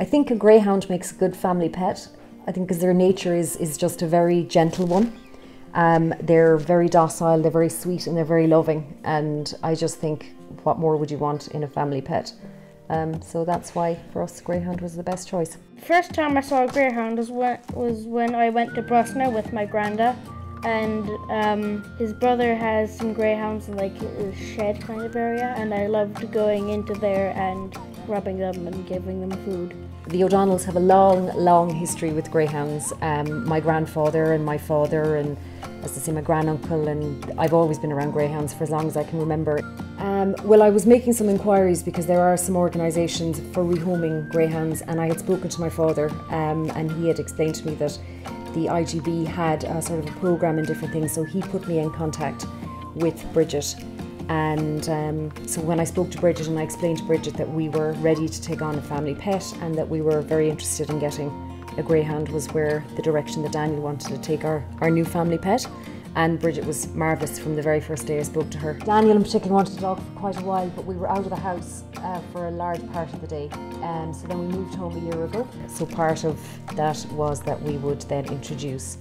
I think a greyhound makes a good family pet. I think because their nature is just a very gentle one. They're very docile, they're very sweet and they're very loving, and I just think what more would you want in a family pet? So that's why for us greyhound was the best choice. First time I saw a greyhound was when I went to Brusna with my granda, and his brother has some greyhounds in like a shed kind of area, and I loved going into there and rubbing them and giving them food. The O'Donnells have a long history with greyhounds. My grandfather and my father, and as I say, my granduncle, and I've always been around greyhounds for as long as I can remember. Well, I was making some inquiries because there are some organisations for rehoming greyhounds, and I had spoken to my father, and he had explained to me that the IGB had a sort of a programme and different things, so he put me in contact with Bridget. And so when I spoke to Bridget and I explained to Bridget that we were ready to take on a family pet and that we were very interested in getting a greyhound, was where the direction that Daniel wanted to take our new family pet. And Bridget was marvellous from the very first day I spoke to her. Daniel in particular wanted a dog for quite a while, but we were out of the house for a large part of the day. So then we moved home a year ago. So part of that was that we would then introduce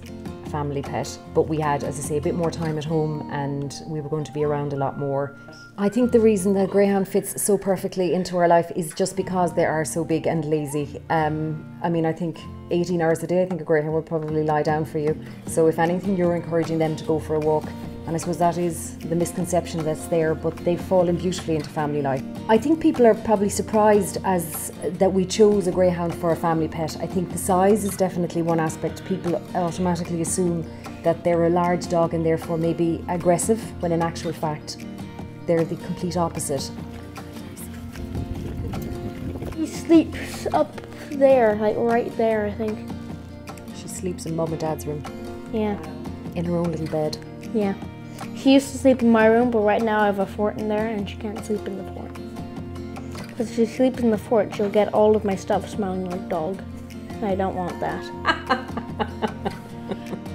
family pet, but we had, as I say, a bit more time at home and we were going to be around a lot more. I think the reason that greyhound fits so perfectly into our life is just because they are so big and lazy. I mean, I think 18 hours a day, I think a greyhound would probably lie down for you. So if anything, you're encouraging them to go for a walk. And I suppose that is the misconception that's there, but they've fallen beautifully into family life. I think people are probably surprised that we chose a greyhound for a family pet. I think the size is definitely one aspect. People automatically assume that they're a large dog and therefore maybe aggressive, when in actual fact, they're the complete opposite. He sleeps up there, like right there, I think. She sleeps in Mum and Dad's room. Yeah. In her own little bed. Yeah. She used to sleep in my room, but right now I have a fort in there and she can't sleep in the fort. Because if she sleeps in the fort, she'll get all of my stuff smelling like dog. And I don't want that.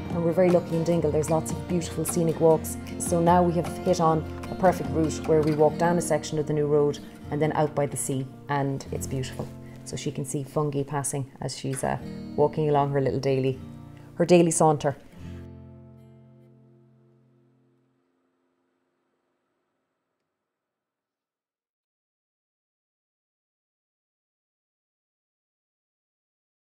And we're very lucky in Dingle, there's lots of beautiful scenic walks. So now we have hit on a perfect route where we walk down a section of the new road and then out by the sea, and it's beautiful. So she can see fungi passing as she's walking along her daily saunter.